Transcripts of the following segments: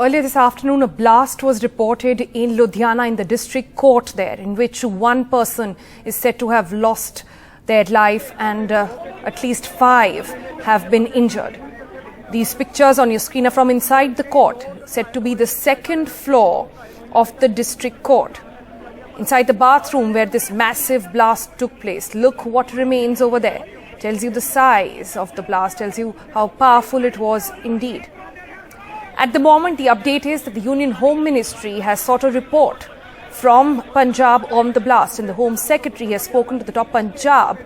earlier this afternoon, a blast was reported in Ludhiana in the district court there, in which one person is said to have lost their life and at least 5 have been injured. These pictures on your screen are from inside the court, said to be the second floor of the district court. Inside the bathroom where this massive blast took place, look what remains over there. Tells you the size of the blast, tells you how powerful it was indeed. At the moment, the update is that the Union Home Ministry has sought a report from Punjab on the blast, and the Home Secretary has spoken to the top Punjab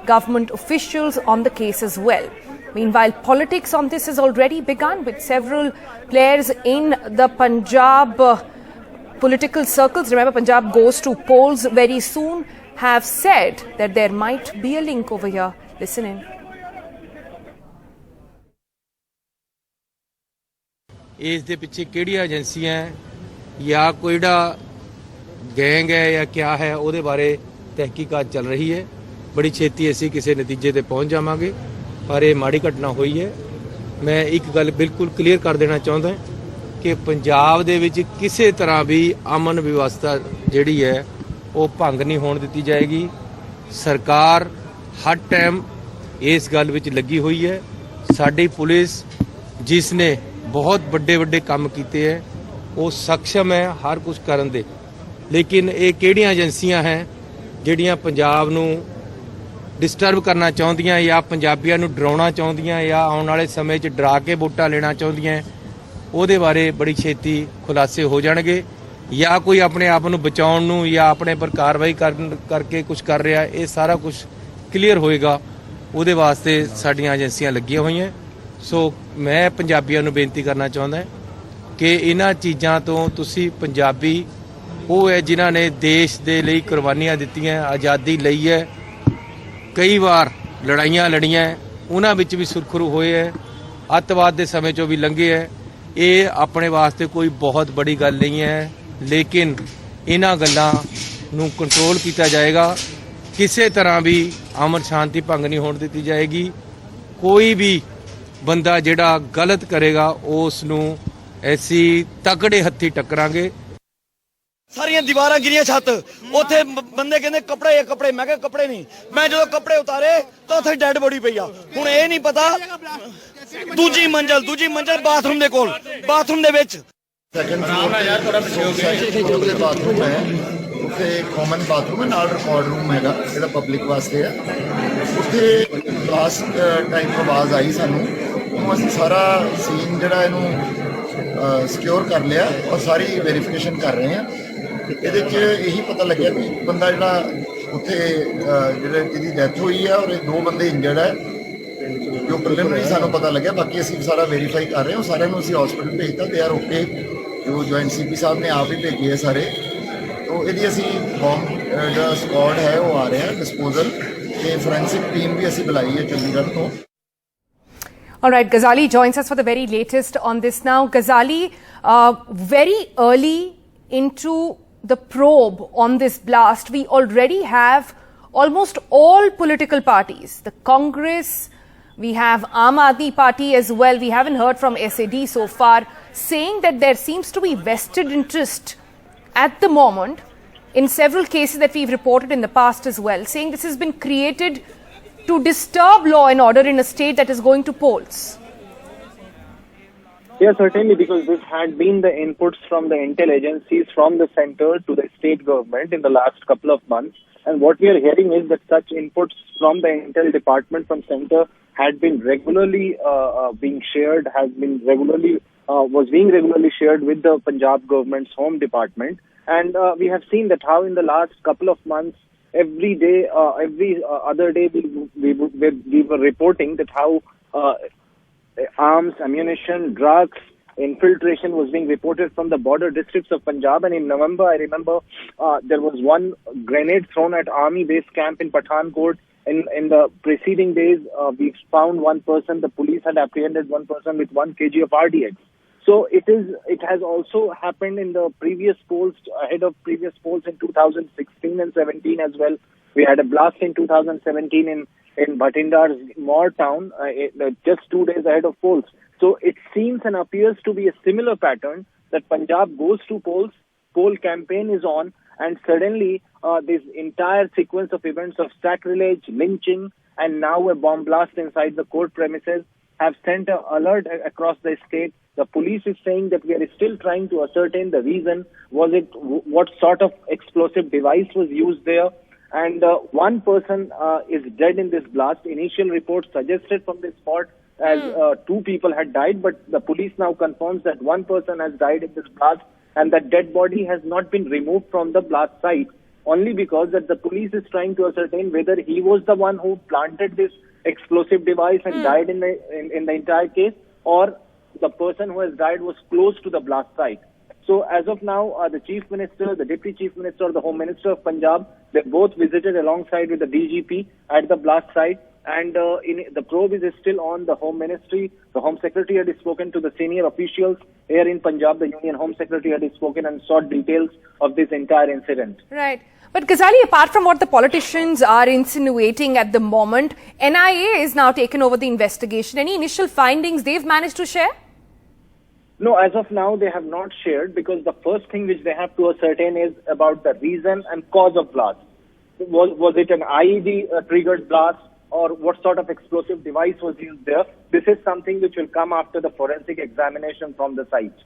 government officials on the case as well. Meanwhile, politics on this has already begun, with several players in the Punjab political circles. Remember, Punjab goes to polls very soon, have said that there might be a link over here. Listen in. ਇਸ ਦੇ ਪਿੱਛੇ ਕਿਹੜੀਆਂ ਏਜੰਸੀਆਂ ਜਾਂ ਕੋਈ ਜਿਹੜਾ gang ਹੈ ਜਾਂ ਕਿਆ ਹੈ ਉਹਦੇ ਬਾਰੇ ਤਹਿਕੀਕਾਤ ਚੱਲ ਰਹੀ ਹੈ। ਬੜੀ ਛੇਤੀ ਅਸੀਂ ਕਿਸੇ ਨਤੀਜੇ ਤੇ ਪਹੁੰਚ ਜਾਵਾਂਗੇ, ਪਰ ਇਹ ਮਾੜੀ ਘਟਨਾ ਹੋਈ ਹੈ। ਮੈਂ ਇੱਕ ਗੱਲ ਬਿਲਕੁਲ ਕਲੀਅਰ ਕਰ ਦੇਣਾ ਚਾਹੁੰਦਾ ਕਿ ਪੰਜਾਬ ਦੇ ਵਿੱਚ ਕਿਸੇ ਤਰ੍ਹਾਂ ਵੀ ਅਮਨ ਵਿਵਸਥਾ ਜਿਹੜੀ ਹੈ ਉਹ ਭੰਗ ਨਹੀਂ ਹੋਣ ਦਿੱਤੀ ਜਾਏਗੀ। ਸਰਕਾਰ ਹਰ ਟਾਈਮ ਇਸ ਗੱਲ ਵਿੱਚ ਲੱਗੀ ਹੋਈ ਹੈ। ਸਾਡੀ ਪੁਲਿਸ ਜਿਸ ਨੇ ਬਹੁਤ ਵੱਡੇ ਕੰਮ ਕੀਤੇ ਹੈ ਉਹ ਸક્ષਮ ਹੈ ਹਰ ਕੁਝ ਕਰਨ ਦੇ, ਲੇਕਿਨ ਇਹ ਕਿਹੜੀਆਂ ਏਜੰਸੀਆਂ ਹੈ ਜਿਹੜੀਆਂ ਪੰਜਾਬ ਨੂੰ ਡਿਸਟਰਬ ਕਰਨਾ ਚਾਹੁੰਦੀਆਂ ਜਾਂ ਪੰਜਾਬੀਆਂ ਨੂੰ ਡਰਾਉਣਾ ਚਾਹੁੰਦੀਆਂ ਜਾਂ ਆਉਣ ਵਾਲੇ ਸਮੇਂ 'ਚ ਡਰਾ ਕੇ ਵੋਟਾਂ ਲੈਣਾ ਚਾਹੁੰਦੀਆਂ, ਉਹਦੇ ਬਾਰੇ ਬੜੀ ਛੇਤੀ ਖੁਲਾਸੇ ਹੋ ਜਾਣਗੇ। ਜਾਂ ਕੋਈ ਆਪਣੇ ਆਪ ਨੂੰ ਬਚਾਉਣ ਨੂੰ ਜਾਂ ਆਪਣੇ ਪਰ ਕਾਰਵਾਈ ਕਰਕੇ ਕੁਝ ਕਰ ਰਿਹਾ, ਇਹ ਸਾਰਾ ਕੁਝ ਕਲੀਅਰ ਹੋਏਗਾ। ਉਹਦੇ ਵਾਸਤੇ ਸਾਡੀਆਂ ਏਜੰਸੀਆਂ ਲੱਗੀਆਂ ਹੋਈਆਂ। ਸੋ ਮੈਂ ਪੰਜਾਬੀਆਂ ਨੂੰ ਬੇਨਤੀ ਕਰਨਾ ਚਾਹੁੰਦਾ ਕਿ ਇਹਨਾਂ ਚੀਜ਼ਾਂ ਤੋਂ ਤੁਸੀਂ ਪੰਜਾਬੀ ਉਹ ਹੈ ਜਿਨ੍ਹਾਂ ਨੇ ਦੇਸ਼ ਦੇ ਲਈ ਕੁਰਬਾਨੀਆਂ ਦਿੱਤੀਆਂ, ਆਜ਼ਾਦੀ ਲਈ ਹੈ, ਕਈ ਵਾਰ ਲੜਾਈਆਂ ਲੜੀਆਂ, ਉਹਨਾਂ ਵਿੱਚ ਵੀ ਸੁਰਖਰੂ ਹੋਏ ਹੈ, ਅੱਤਵਾਦ ਦੇ ਸਮੇਂ 'ਚੋਂ ਵੀ ਲੰਘੇ ਹੈ। ਇਹ ਆਪਣੇ ਵਾਸਤੇ ਕੋਈ ਬਹੁਤ ਬੜੀ ਗੱਲ ਨਹੀਂ ਹੈ, ਲੇਕਿਨ ਇਹਨਾਂ ਗੱਲਾਂ ਨੂੰ ਕੰਟਰੋਲ ਕੀਤਾ ਜਾਏਗਾ। ਕਿਸੇ ਤਰ੍ਹਾਂ ਵੀ ਅਮਨ ਸ਼ਾਂਤੀ ਭੰਗ ਨਹੀਂ ਹੋਣ ਦਿੱਤੀ ਜਾਏਗੀ। ਕੋਈ ਵੀ ਬੰਦਾ ਜਿਹੜਾ ਗਲਤ ਕਰੇਗਾ ਉਸ ਨੂੰ ਐਸੀ ਤਕੜੇ ਹੱਥੀ ਟੱਕਰਾਂਗੇ। ਸਾਰੀਆਂ ਦੀਵਾਰਾਂ ਗਿਰੀਆਂ, ਛੱਤ ਉੱਥੇ ਬੰਦੇ ਕਹਿੰਦੇ ਕੱਪੜੇ, ਮੈਂ ਕਿਹਾ ਕੱਪੜੇ ਨਹੀਂ। ਮੈਂ ਜਦੋਂ ਕੱਪੜੇ ਉਤਾਰੇ ਤਾਂ ਉੱਥੇ ਡੈੱਡ ਬੋਡੀ ਪਈ ਆ। ਹੁਣ ਇਹ ਨਹੀਂ ਪਤਾ ਦੂਜੀ ਮੰਜ਼ਲ ਬਾਥਰੂਮ ਦੇ ਕੋਲ, ਬਾਥਰੂਮ ਦੇ ਵਿੱਚ ਸੈਕੰਡ ਫਲੋਰ ਦੇ ਬਾਥਰੂਮ ਹੈ, ਉੱਥੇ ਕਾਮਨ ਬਾਥਰੂਮ ਹੈ, ਨਾਲ ਰਿਕਾਰਡ ਰੂਮ ਹੈਗਾ ਜਿਹੜਾ ਪਬਲਿਕ ਵਾਸਤੇ ਹੈ। ਉੱਥੇ ਲਾਸਟ ਟਾਈਮ ਆਵਾਜ਼ ਆਈ ਸਾਨੂੰ, ਉਹਨੂੰ ਅਸੀਂ ਸਾਰਾ ਸੀਨ ਜਿਹੜਾ ਇਹਨੂੰ ਸਿਕਿਉਰ ਕਰ ਲਿਆ ਔਰ ਸਾਰੀ ਵੈਰੀਫਿਕੇਸ਼ਨ ਕਰ ਰਹੇ ਹਾਂ। ਇਹਦੇ 'ਚ ਇਹੀ ਪਤਾ ਲੱਗਿਆ ਵੀ ਬੰਦਾ ਜਿਹੜਾ ਉੱਥੇ ਜਿਹਦੀ ਡੈਥ ਹੋਈ ਹੈ ਔਰ ਇਹ 2 ਬੰਦੇ ਇੰਜਰਡ ਹੈ, ਜੋ ਪ੍ਰੀਲਿਮਿਨਰੀ ਸਾਨੂੰ ਪਤਾ ਲੱਗਿਆ। ਬਾਕੀ ਅਸੀਂ ਸਾਰਾ ਵੈਰੀਫਾਈ ਕਰ ਰਹੇ ਹਾਂ। ਸਾਰਿਆਂ ਨੂੰ ਅਸੀਂ ਹਸਪੀਟਲ ਭੇਜਤਾ, ਦੇ ਆਰ ਓਕੇ। ਜੋ ਜੁਆਇੰਟ ਸੀਪੀ ਸਾਹਿਬ ਨੇ ਆਪ ਹੀ ਭੇਜੇ ਹੈ ਸਾਰੇ। ਤੋ ਇਹਦੀ ਅਸੀਂ ਬੌਂਬ ਜਿਹੜਾ ਸਕੁਆਡ ਹੈ ਉਹ ਆ ਰਿਹਾ ਡਿਸਪੋਜ਼ਲ, ਤੇ ਫੋਰੈਂਸਿਕ ਟੀਮ ਵੀ ਅਸੀਂ ਬੁਲਾਈ ਹੈ ਚੰਡੀਗੜ੍ਹ ਤੋਂ। All right, Ghazali joins us for the very latest on this now. Ghazali, very early into the probe on this blast, we already have almost all political parties, the Congress, we have Aam Aadmi Party as well. We haven't heard from SAD so far, saying that there seems to be vested interest at the moment in several cases that we've reported in the past as well, saying this has been created to disturb law and order in a state that is going to polls. Yes, certainly, because this had been the inputs from the intel agencies from the center to the state government in the last couple of months. And what we are hearing is that such inputs from the intel department from center had been regularly being shared, was being regularly shared with the Punjab government's home department. And we have seen that how in the last couple of months, every day, every other day, we were reporting that how arms, ammunition, drugs, infiltration was being reported from the border districts of Punjab. And in November, I remember there was one grenade thrown at army base camp in Pathankot. In the preceding days, we found one person. The police had apprehended one person with 1 kg of RDX. So it has also happened in the previous polls, ahead of previous polls in 2016 and 17 as well. We had a blast in 2017 in Bhatindar's Moor town, just 2 days ahead of polls. So it seems and appears to be a similar pattern that Punjab goes to polls, poll campaign is on, and suddenly this entire sequence of events of sacrilege, lynching, and now a bomb blast inside the court premises have sent an alert across the state. The police is saying that we are still trying to ascertain the reason. Was it what sort of explosive device was used there? And one person is dead in this blast. Initial reports suggested from this spot as 2 people had died, but the police now confirms that 1 person has died in this blast, and that dead body has not been removed from the blast site, only because that the police is trying to ascertain whether he was the one who planted this explosive device and died in the entire case, or the person who has died was close to the blast site. So as of now, the Chief Minister, the Deputy Chief Minister, the Home Minister of Punjab, they both visited alongside with the DGP at the blast site, and the probe is still on. The Home Ministry, the Home Secretary had spoken to the senior officials here in Punjab. The Union Home Secretary had spoken and sought details of this entire incident. Right. But Ghazali, apart from what the politicians are insinuating at the moment, NIA is now taken over the investigation. Any initial findings they've managed to share? No, as of now, they have not shared, because the first thing which they have to ascertain is about the reason and cause of blast. Was it an IED triggered blast, or what sort of explosive device was used there? This is something which will come after the forensic examination from the site.